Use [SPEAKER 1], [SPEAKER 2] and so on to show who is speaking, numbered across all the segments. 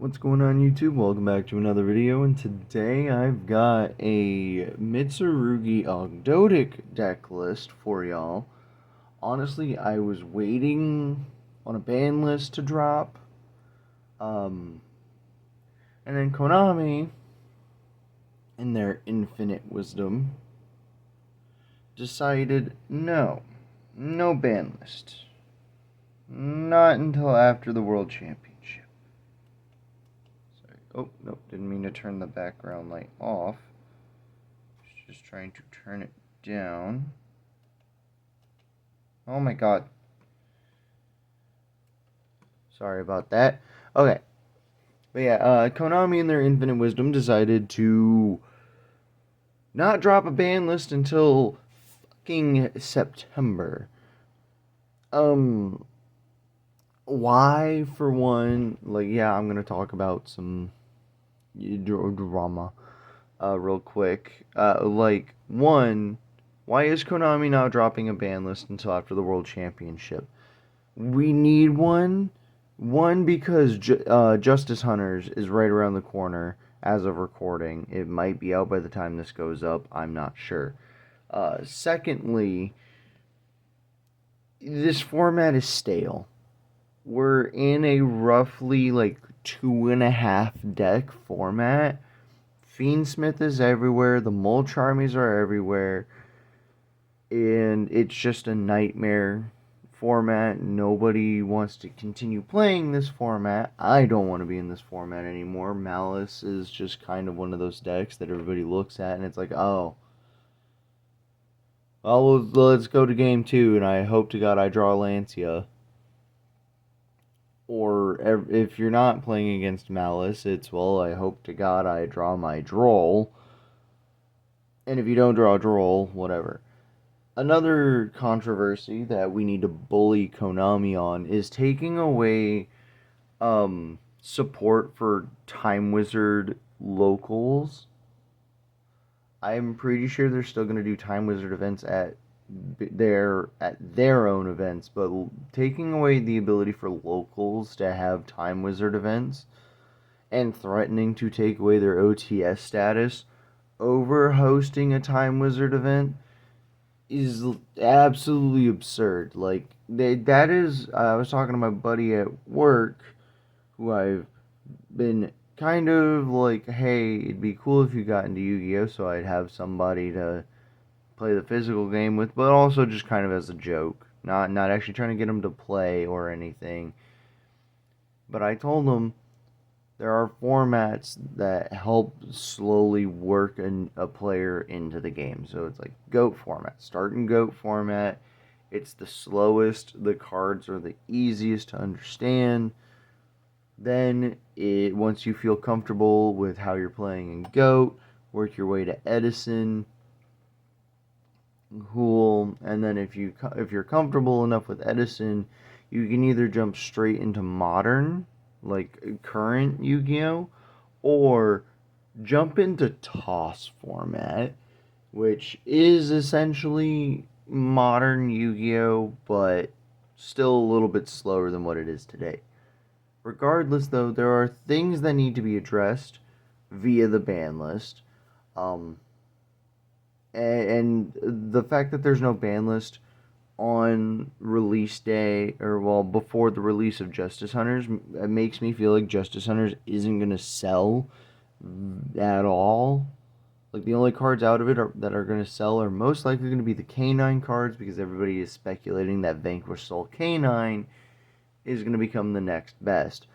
[SPEAKER 1] What's going on YouTube? Welcome back to another video, and today I've got a Mitsurugi Ogdotic deck list for y'all. Honestly, I was waiting on a ban list to drop, and then Konami, in their infinite wisdom, decided no ban list. Not until after the World Championship. Oh, nope, didn't mean to turn the background light off. Just trying to turn it down. Oh my god. Sorry about that. Okay. But yeah, Konami in their infinite wisdom decided to not drop a ban list until fucking September. Why, for one, yeah, I'm gonna talk about some drama real quick. One, why is Konami not dropping a ban list until after the World Championship? We need one. One, because Justice Hunters is right around the corner as of recording. It might be out by the time this goes up. I'm not sure. Secondly, this format is stale. We're in a roughly 2.5 deck format. Fiendsmith is everywhere. The Mulch armies are everywhere. And it's just a nightmare format. Nobody wants to continue playing this format. I don't want to be in this format anymore. Malice is just kind of one of those decks that everybody looks at and it's like, oh, well, let's go to game 2 and I hope to God I draw Lancia. Or if you're not playing against Malice, it's, well, I hope to God I draw my Droll. And if you don't draw a Droll, whatever. Another controversy that we need to bully Konami on is taking away support for Time Wizard locals. I'm pretty sure they're still going to do Time Wizard events at their own events, but taking away the ability for locals to have Time Wizard events and threatening to take away their OTS status over hosting a Time Wizard event is absolutely absurd. That is, I was talking to my buddy at work, who I've been kind of like, hey, it'd be cool if you got into Yu-Gi-Oh, so I'd have somebody to play the physical game with, but also just kind of as a joke, not actually trying to get him to play or anything. But I told him there are formats that help slowly work a player into the game. So it's like GOAT format. Start in GOAT format. It's the slowest. The cards are the easiest to understand. Then, once you feel comfortable with how you're playing in GOAT, work your way to Edison. Cool. And then if you're comfortable enough with Edison, you can either jump straight into Modern, like current Yu-Gi-Oh, or jump into Toss format, which is essentially modern Yu-Gi-Oh, but still a little bit slower than what it is today. Regardless, though, there are things that need to be addressed via the ban list. And the fact that there's no ban list on release day, or well, before the release of Justice Hunters, it makes me feel like Justice Hunters isn't going to sell at all. Like, the only cards out of it that are going to sell are most likely going to be the Canine cards, because everybody is speculating that Vanquish Soul Canine is going to become the next best.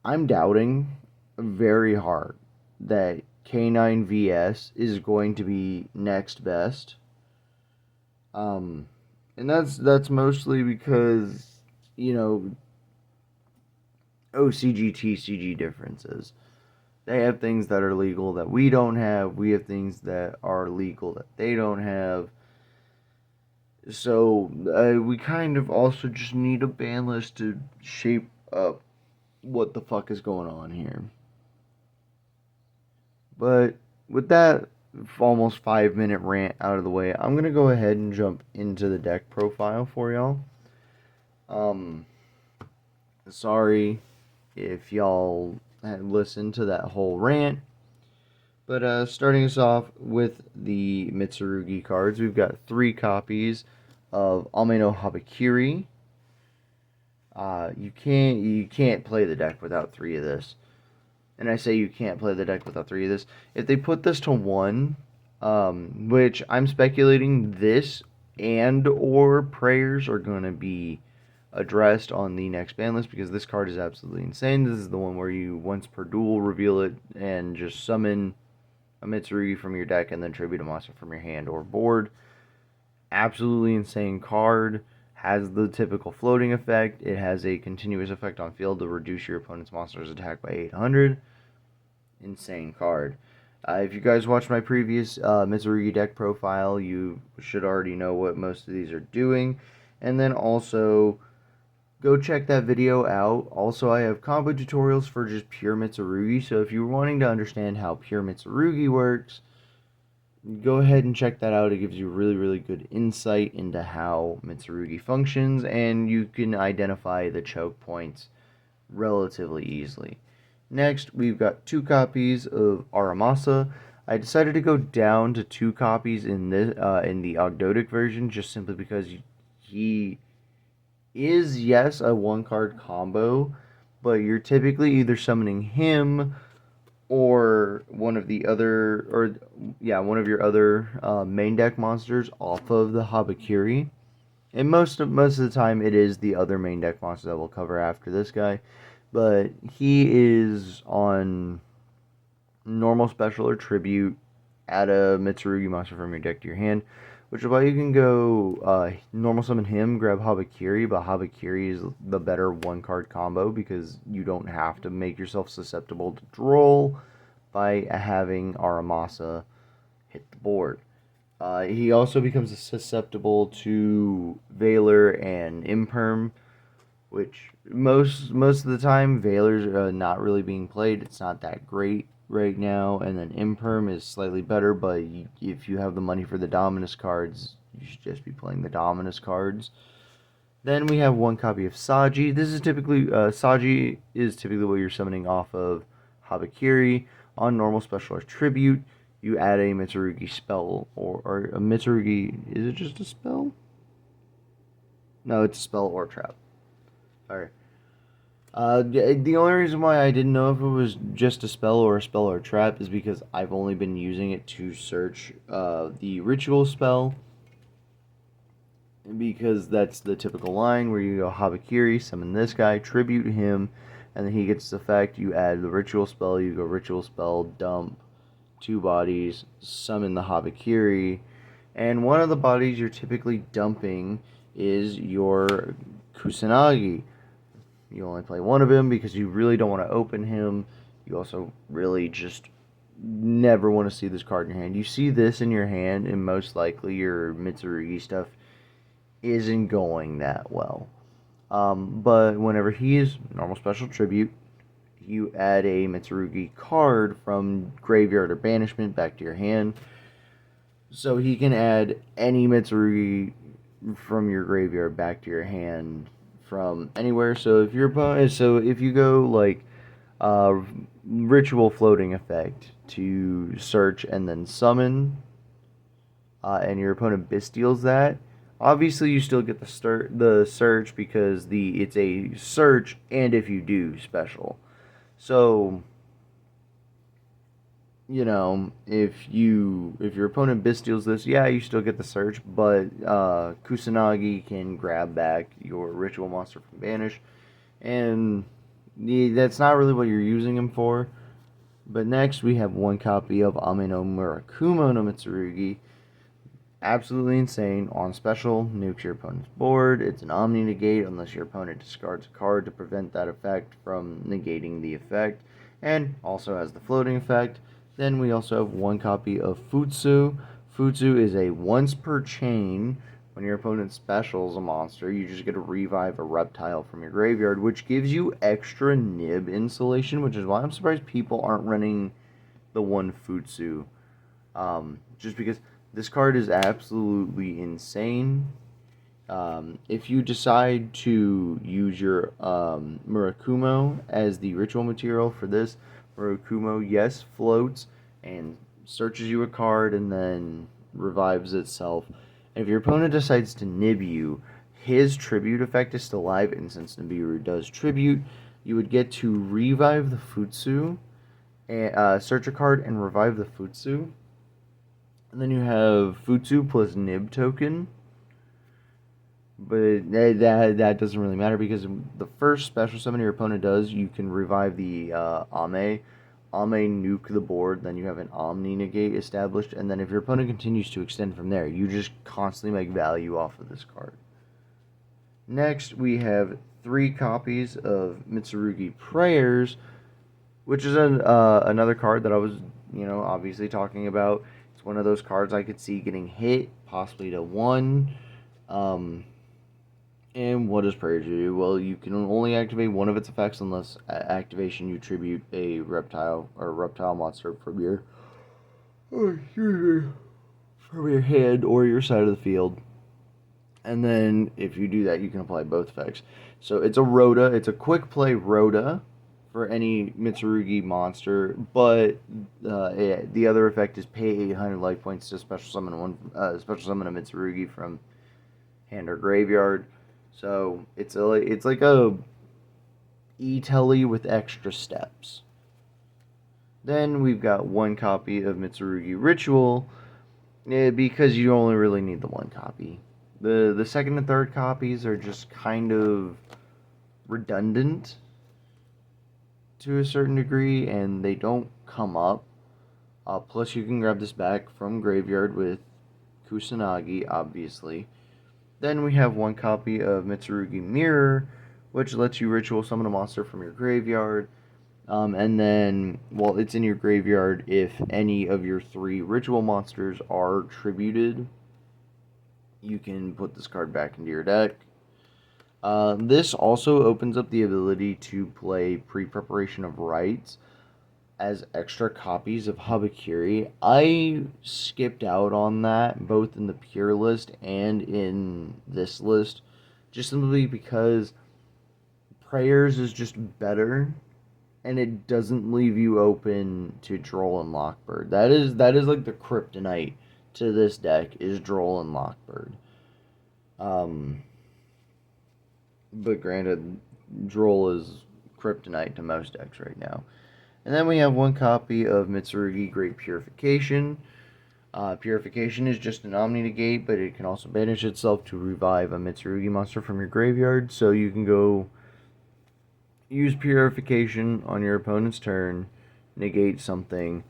[SPEAKER 1] I'm doubting very hard that Canine VS is going to be next best. And that's mostly because, OCG TCG differences. They have things that are legal that we don't have. We have things that are legal that they don't have. So we kind of also just need a ban list to shape up what the fuck is going on here. But with that almost 5-minute rant out of the way, I'm going to go ahead and jump into the deck profile for y'all. Sorry if y'all had listened to that whole rant. But starting us off with the Mitsurugi cards, we've got 3 copies of Ameno Habakiri. You can't play the deck without 3 of this. And I say you can't play the deck without 3 of this. If they put this to 1, which I'm speculating this and or prayers are going to be addressed on the next ban list, because this card is absolutely insane. This is the one where you once per duel reveal it and just summon a Mitsurugi from your deck and then tribute a monster from your hand or board. Absolutely insane card. Has the typical floating effect. It has a continuous effect on field to reduce your opponent's monster's attack by 800. Insane card. If you guys watched my previous Mitsurugi deck profile, you should already know what most of these are doing. And then also, go check that video out. Also, I have combo tutorials for just pure Mitsurugi, so if you're wanting to understand how pure Mitsurugi works, go ahead and check that out. It gives you really, really good insight into how Mitsurugi functions, and you can identify the choke points relatively easily. Next, we've got 2 copies of Aramasa. I decided to go down to 2 copies in the Ogdotic version, just simply because he is, yes, a 1-card combo, but you're typically either summoning him or one of your other main deck monsters off of the Habakiri. And most of the time, it is the other main deck monster that we'll cover after this guy. But he is on normal, special, or tribute. Add a Mitsurugi monster from your deck to your hand, which is why you can go normal summon him, grab Habakiri, but Habakiri is the better 1-card combo because you don't have to make yourself susceptible to droll by having Aramasa hit the board. He also becomes susceptible to Valor and Imperm, which most of the time Valor's not really being played. It's not that great right now, and then Imperm is slightly better, but if you have the money for the Dominus cards, you should just be playing the Dominus cards. Then we have 1 copy of Saji. This is typically Saji is typically what you're summoning off of Habakiri. On normal, special, or tribute, you add a Mitsurugi spell or a Mitsurugi. Is it just a spell? No, it's a spell or trap. Alright. The only reason why I didn't know if it was just a spell or a trap is because I've only been using it to search the ritual spell. Because that's the typical line where you go Habakiri, summon this guy, tribute him, and then he gets the effect. You add the ritual spell, you go ritual spell, dump 2 bodies, summon the Habakiri, and one of the bodies you're typically dumping is your Kusanagi. You only play 1 of him because you really don't want to open him. You also really just never want to see this card in your hand. You see this in your hand, and most likely your Mitsurugi stuff isn't going that well. But whenever he is normal, special, tribute, you add a Mitsurugi card from graveyard or banishment back to your hand. So he can add any Mitsurugi from your graveyard back to your hand from anywhere. So if you go like ritual floating effect to search and then summon, and your opponent Bisteals that, obviously you still get the search because it's a search, and if you do special. So, you know, if your opponent Bisteals this, yeah, you still get the search, but Kusanagi can grab back your ritual monster from banish, and that's not really what you're using him for. But next we have 1 copy of Ameno Murakumo no Mitsurugi. Absolutely insane. On special, nukes your opponent's board. It's an Omni negate unless your opponent discards a card to prevent that effect from negating the effect, and also has the floating effect. Then we also have 1 copy of Futsu. Futsu is a once per chain. When your opponent specials a monster, you just get to revive a reptile from your graveyard, which gives you extra nib insulation, which is why I'm surprised people aren't running the 1 Futsu. Just because this card is absolutely insane. If you decide to use your Murakumo as the ritual material for this, Murakumo, yes, floats and searches you a card and then revives itself. And if your opponent decides to nib you, his tribute effect is still live, and since Nibiru does tribute, you would get to revive the Futsu, and, search a card and revive the Futsu. And then you have Futsu plus Nib token. But that doesn't really matter because the first special summon your opponent does, you can revive the Ame. Ame nuke the board, then you have an Omni negate established, and then if your opponent continues to extend from there, you just constantly make value off of this card. Next, we have 3 copies of Mitsurugi Prayers, which is another card that I was, obviously talking about. It's one of those cards I could see getting hit, possibly to 1. And what does Prayer do? Well, you can only activate one of its effects unless activation you tribute a reptile or reptile monster from your hand or your side of the field. And then if you do that, you can apply both effects. So it's a Rhoda. It's a quick play Rhoda for any Mitsurugi monster, but the other effect is pay 800 life points to special summon a Mitsurugi from hand or graveyard. So it's like a E-Telly with extra steps. Then we've got 1 copy of Mitsurugi Ritual, because you only really need the 1 copy. The second and third copies are just kind of redundant to a certain degree, and they don't come up. Plus, you can grab this back from graveyard with Kusanagi, obviously. Then we have 1 copy of Mitsurugi Mirror, which lets you ritual summon a monster from your graveyard. And then, well, it's in your graveyard if any of your 3 ritual monsters are tributed. You can put this card back into your deck. This also opens up the ability to play Pre-Preparation of Rites as extra copies of Habakiri. I skipped out on that both in the pure list and in this list, just simply because Prayers is just better, and it doesn't leave you open to Droll and Lockbird. That is like the kryptonite to this deck is Droll and Lockbird. But granted, Droll is kryptonite to most decks right now. And then we have 1 copy of Mitsurugi Great Purification. Purification is just an Omni negate, but it can also banish itself to revive a Mitsurugi monster from your graveyard. So you can go use Purification on your opponent's turn, negate something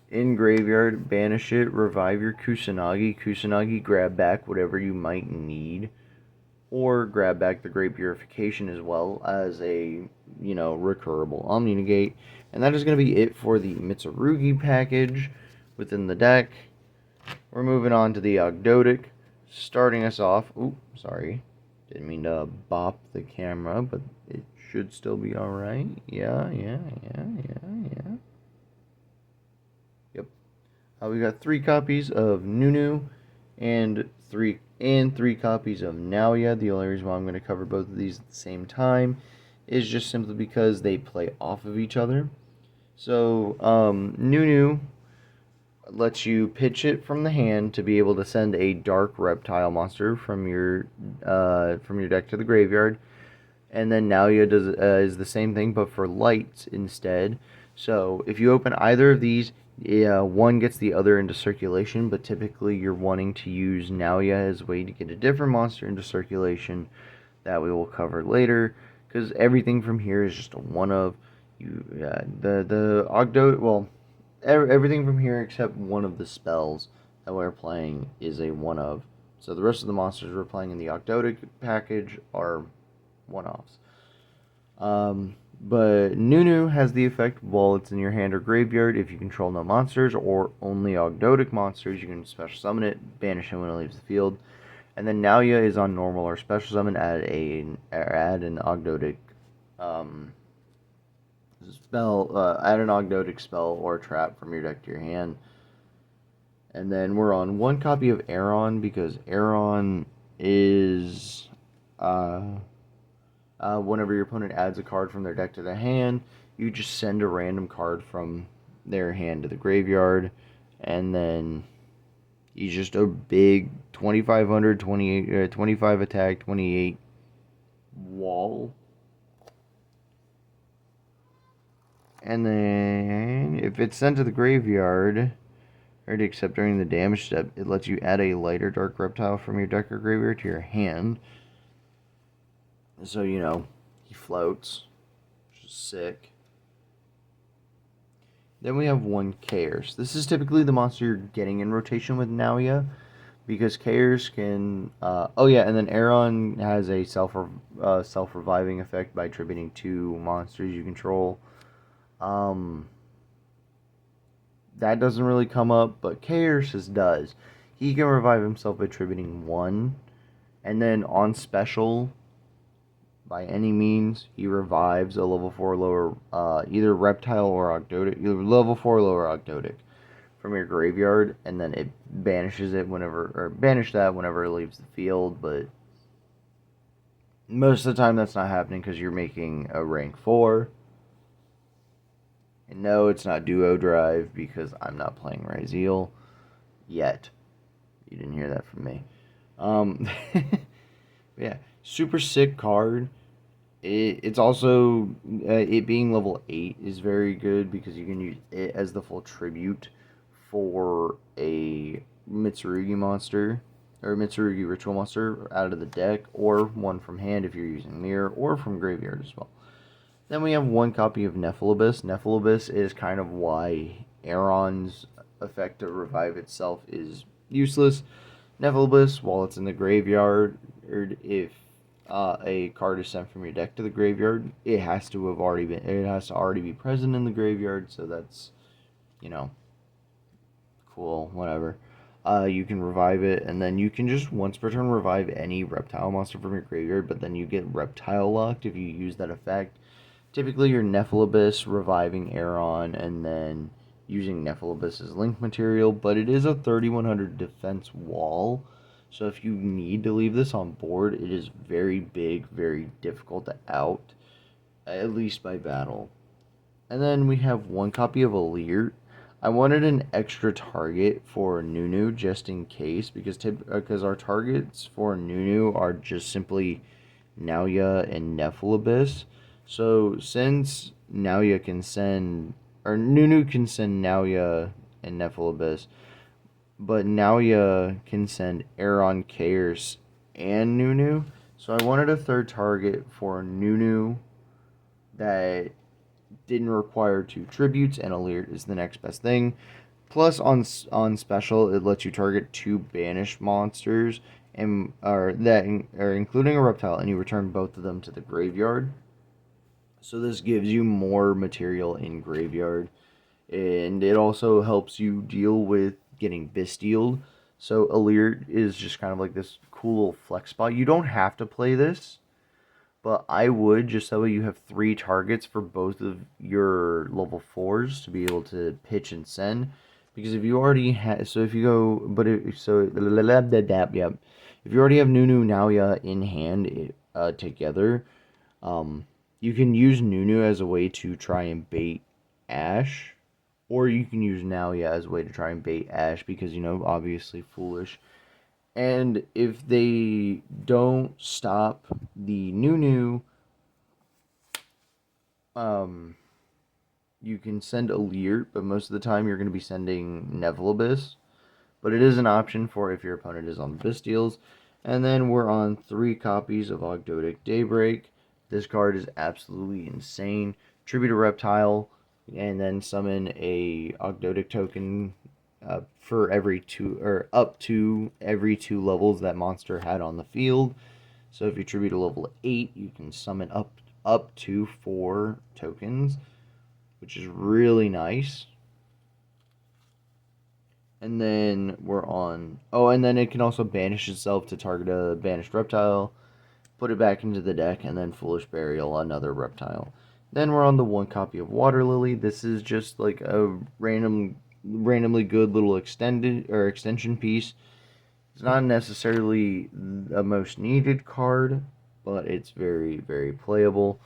[SPEAKER 1] in graveyard, banish it, revive your Kusanagi, grab back whatever you might need, or grab back the Great Purification as well as a, recurrable Omni negate. And that is going to be it for the Mitsurugi package within the deck. We're moving on to the Ogdotic. Starting us off... Ooh, sorry. Didn't mean to bop the camera, but it should still be alright. Yeah. Yep. We got 3 copies of Nunu and 3 copies of Naoya. The only reason why I'm going to cover both of these at the same time is just simply because they play off of each other. So, Nunu lets you pitch it from the hand to be able to send a dark reptile monster from your deck to the graveyard. And then Naoya is the same thing, but for light instead. So, if you open either of these, one gets the other into circulation, but typically you're wanting to use Naoya as a way to get a different monster into circulation that we will cover later, because everything from here is just a one of. The Ogdoadic, well, everything from here except one of the spells that we're playing is a one of. So the rest of the monsters we're playing in the Ogdoadic package are one-offs. But Nunu has the effect while it's in your hand or graveyard. If you control no monsters or only Ogdoadic monsters, you can special summon it, banish it when it leaves the field. And then Naoya is on normal or special summon, add an Ogdoadic spell, add an Ogdoadic spell or trap from your deck to your hand. And then we're on 1 copy of Aeron because Aeron is whenever your opponent adds a card from their deck to the hand, you just send a random card from their hand to the graveyard, and then he's just a big 2500, 28, 25 attack, 28 wall. And then, if it's sent to the graveyard, or except during the damage step, it lets you add a light or dark reptile from your deck or graveyard to your hand. So, he floats, which is sick. Then we have one Chaos. This is typically the monster you're getting in rotation with Naoya, because Chaos can... and then Aeron has a self-reviving effect by attributing 2 monsters you control. That doesn't really come up, but Chaos does. He can revive himself by attributing 1, and then on special, by any means, he revives a level 4 lower, either Reptile or Ogdotic, either level 4 lower Ogdotic from your graveyard, and then it banishes it banish that whenever it leaves the field, but most of the time that's not happening because you're making a rank 4. And no, it's not Duo Drive because I'm not playing Ryzeal yet. You didn't hear that from me. Yeah, super sick card. It's also, it being level 8 is very good because you can use it as the full tribute for a Mitsurugi monster, or Mitsurugi ritual monster out of the deck, or one from hand if you're using Mirror, or from graveyard as well. Then we have one copy of Nephilabyss. Nephilabyss is kind of why Aeron's effect to revive itself is useless. Nephilabyss, while it's in the graveyard, or if a card is sent from your deck to the graveyard, it has to already be present in the graveyard, so that's, cool, whatever. You can revive it, and then you can just once per turn revive any reptile monster from your graveyard, but then you get reptile locked if you use that effect. Typically, your Nephilabyss reviving Aeron, and then using Nephilabyss as link material, but it is a 3100 defense wall, so if you need to leave this on board, it is very big, very difficult to out, at least by battle. And then we have one copy of Alert. I wanted an extra target for Nunu just in case, because our targets for Nunu are just simply Naoya and Nephilabyss. So since Naoya can send, or Nunu can send Naoya and Nephilabyss, but Naoya can send Aeron, Chaos, and Nunu. So I wanted a third target for Nunu that didn't require 2 tributes, and Alert is the next best thing. Plus, on special, it lets you target 2 banished monsters, including a reptile, and you return both of them to the graveyard. So this gives you more material in graveyard, and it also helps you deal with getting Bestialed. So Alert is just kind of like this cool little flex spot. You don't have to play this, but I would, just that way you have 3 targets for both of your level 4s to be able to pitch and send. Because if you already have, if you already have Nunu Naoya in hand together, you can use Nunu as a way to try and bait Ash, or you can use Naoya as a way to try and bait Ash because, obviously foolish. And if they don't stop the Nunu, you can send Alert, but most of the time you're going to be sending Nephilabyss. But it is an option for if your opponent is on Bestials. And then we're on 3 copies of Ogdoadic Daybreak. This card is absolutely insane. Tribute a reptile, and then summon a Ogdoadic token for every 2, or up to every 2 levels that monster had on the field. So if you tribute a level 8, you can summon up to 4 tokens, which is really nice. And then we're on... and then it can also banish itself to target a banished reptile, put it back into the deck, and then Foolish Burial, another reptile. Then we're on the 1 copy of Water Lily. This is just like a randomly good little extension piece. It's not necessarily the most needed card, but it's very, very playable.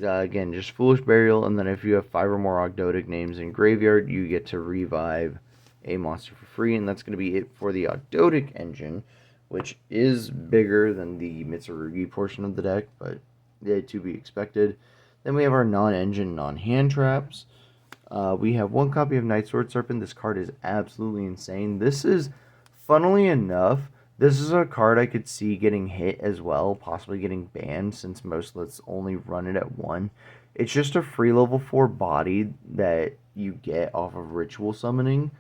[SPEAKER 1] Again, just Foolish Burial, and then if you have 5 or more Ogdoadic names in Graveyard, you get to revive a monster for free, and that's going to be it for the Ogdoadic engine, which is bigger than the Mitsurugi portion of the deck, but to be expected. Then we have our non-engine, non-hand traps. We have 1 copy of Night Sword Serpent. This card is absolutely insane. This is, funnily enough, this is a card I could see getting hit as well, possibly getting banned, since most lists only run it at 1. It's just a free level 4 body that you get off of ritual summoning.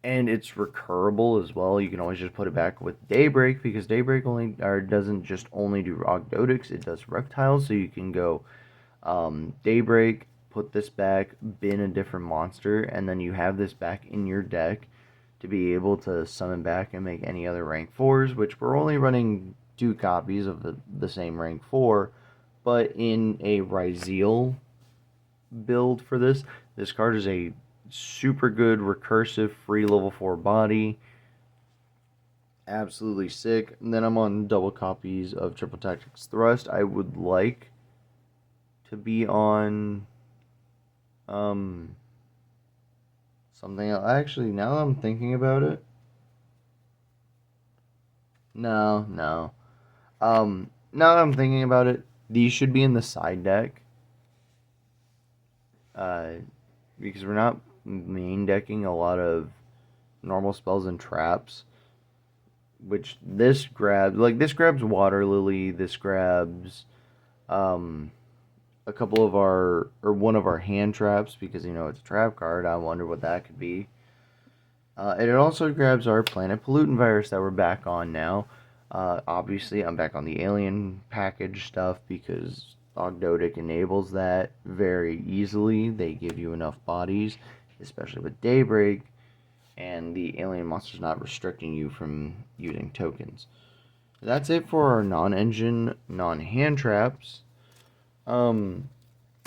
[SPEAKER 1] And it's recurable as well. You can always just put it back with Daybreak, because Daybreak doesn't just only do Ogdoadics, it does reptiles. So you can go Daybreak, put this back, bin a different monster, and then you have this back in your deck to be able to summon back and make any other rank 4s, which we're only running 2 copies of the same rank 4, but in a Ryzeal build for this card is a super good recursive free level 4 body. Absolutely sick. And then I'm on double copies of Triple Tactics Thrust. I would like to be on something else. Actually, now that I'm thinking about it, no. Now that I'm thinking about it, these should be in the side deck. Because we're not main decking a lot of normal spells and traps. Which this grabs, this grabs Water Lily. This grabs a couple of one of our hand traps, because it's a trap card. I wonder what that could be. And it also grabs our Planet Pollutant Virus that we're back on now. Obviously, I'm back on the alien package stuff because Ogdoadic enables that very easily. They give you enough bodies, especially with Daybreak, and the alien monster's not restricting you from using tokens. That's it for our non-engine, non-hand traps. And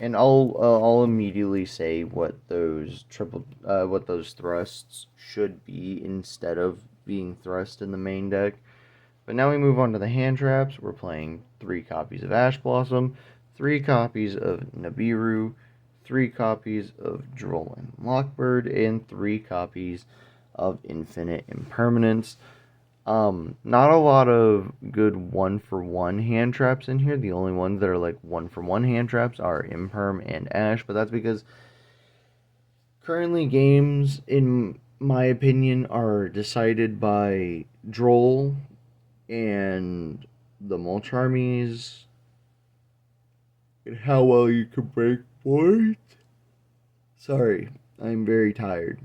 [SPEAKER 1] I'll immediately say what those thrusts should be instead of being thrust in the main deck. But now we move on to the hand traps. We're playing 3 copies of Ash Blossom, 3 copies of Nibiru, 3 copies of Droll and Lockbird, and 3 copies of Infinite Impermanence. Not a lot of good 1-for-1 hand traps in here. The only ones that are 1-for-1 hand traps are Imperm and Ash, but that's because currently games, in my opinion, are decided by Droll and the Mulch Armies and how well you can break boards. Sorry, I'm very tired.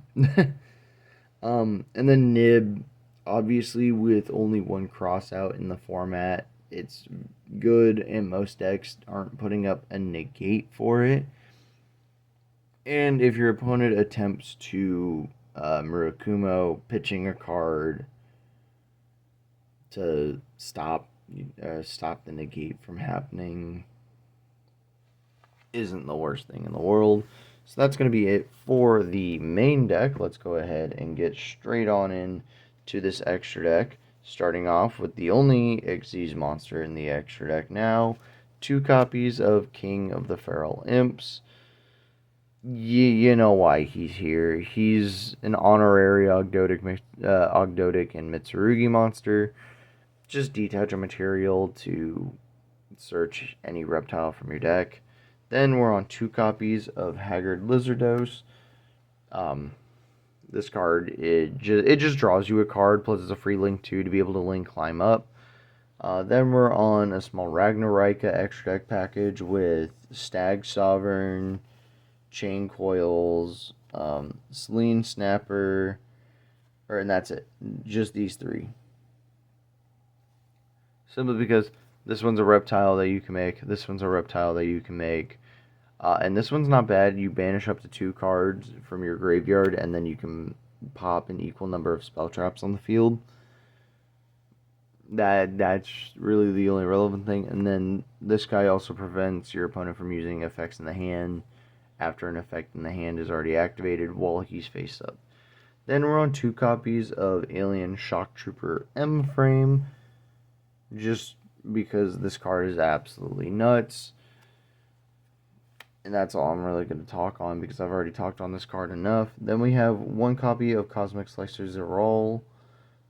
[SPEAKER 1] And then Nib, obviously with only 1 cross out in the format, it's good, and most decks aren't putting up a negate for it. And if your opponent attempts to Murakumo, pitching a card to stop the negate from happening isn't the worst thing in the world. So that's going to be it for the main deck. Let's go ahead and get straight on in to this extra deck, starting off with the only Xyz monster in the extra deck now. 2 copies of King of the Feral Imps. You know why he's here. He's an honorary Ogdotic and Mitsurugi monster. Just detach a material to search any reptile from your deck. Then we're on 2 copies of Haggard Lizardos. This card, it just draws you a card, plus it's a free link too to be able to link Climb Up. Then we're on a small Ragnarika extra deck package with Stag Sovereign, Chain Coils, Selene Snapper, and that's it. Just these 3. Simply because this one's a reptile that you can make, this one's a reptile that you can make, and this one's not bad. You banish up to 2 cards from your graveyard, and then you can pop an equal number of spell traps on the field. That's really the only relevant thing. And then this guy also prevents your opponent from using effects in the hand after an effect in the hand is already activated while he's face up. Then we're on 2 copies of Alien Shock Trooper M Frame, just because this card is absolutely nuts. And that's all I'm really going to talk on because I've already talked on this card enough. Then we have 1 copy of Cosmic Slicer Zerol,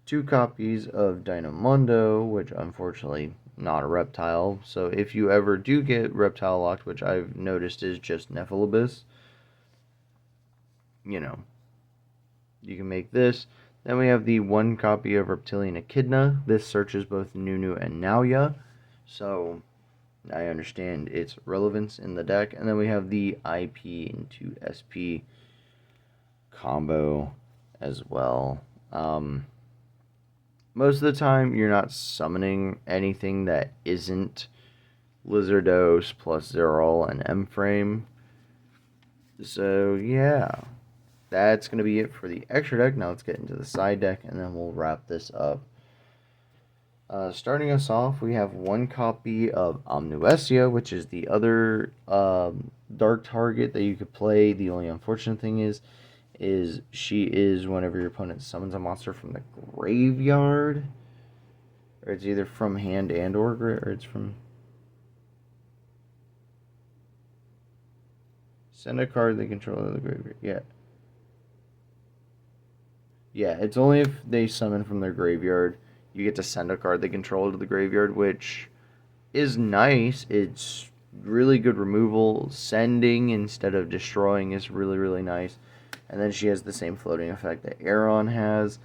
[SPEAKER 1] 2 copies of Dynamundo, which unfortunately not a reptile. So if you ever do get reptile locked, which I've noticed is just Nephalibus, you know, you can make this. Then we have the 1 copy of Reptilian Echidna. This searches both Nunu and Nauya, so I understand its relevance in the deck. And then we have the IP into SP combo as well. Most of the time, you're not summoning anything that isn't Lizardos plus Zerol and M-Frame. So, yeah. That's going to be it for the extra deck. Now let's get into the side deck, and then we'll wrap this up. Starting us off, we have 1 copy of Omnuesia, which is the other dark target that you could play. The only unfortunate thing is she is whenever your opponent summons a monster from the graveyard, or it's either from hand and or it's from send a card they control of the graveyard. Yeah, it's only if they summon from their graveyard. You get to send a card they control to the graveyard, which is nice. It's really good removal. Sending instead of destroying is really, really nice. And then she has the same floating effect that Aeron has.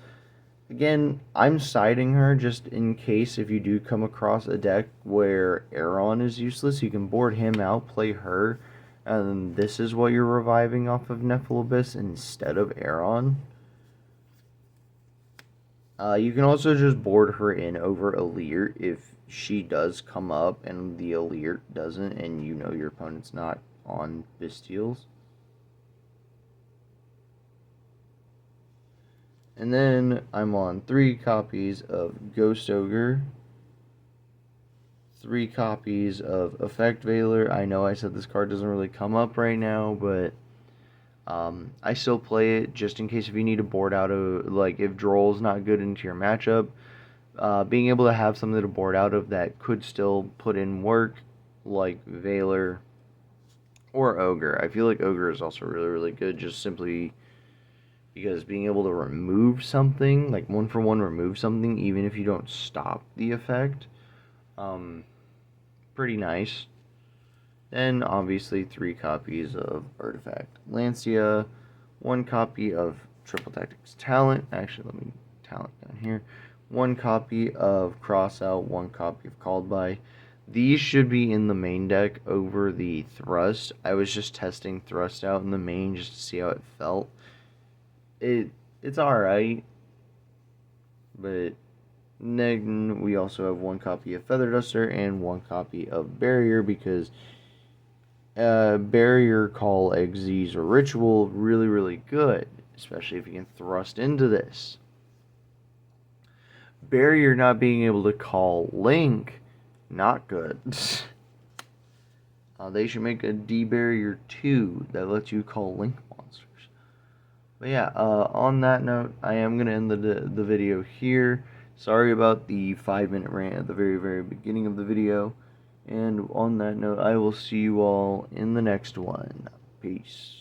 [SPEAKER 1] Again, I'm siding her just in case if you do come across a deck where Aeron is useless, you can board him out, play her, and this is what you're reviving off of Nephalibus instead of Aeron. You can also just board her in over Alert if she does come up and the Alert doesn't, and you know your opponent's not on Bestials. And then I'm on 3 copies of Ghost Ogre, 3 copies of Effect Veiler. I know I said this card doesn't really come up right now, but I still play it just in case if you need to board out of, like, if Droll's not good into your matchup. Being able to have something to board out of that could still put in work, like Veiler or Ogre. I feel like Ogre is also really, really good, just simply because being able to remove something, like 1-for-1 remove something, even if you don't stop the effect, pretty nice. Then, obviously, 3 copies of Artifact Lancia, 1 copy of Triple Tactics Talent. Actually, let me talent down here. 1 copy of Crossout, 1 copy of Called By. These should be in the main deck over the Thrust. I was just testing Thrust out in the main just to see how it felt. It's alright, but then we also have 1 copy of Feather Duster and 1 copy of Barrier because Barrier Call Exes or Ritual really, really good, especially if you can thrust into this. Barrier not being able to call Link, not good. They should make a D-Barrier 2 that lets you call Link monsters. But yeah, on that note, I am going to end the video here. Sorry about the 5-minute rant at the very, very beginning of the video. And on that note, I will see you all in the next one. Peace.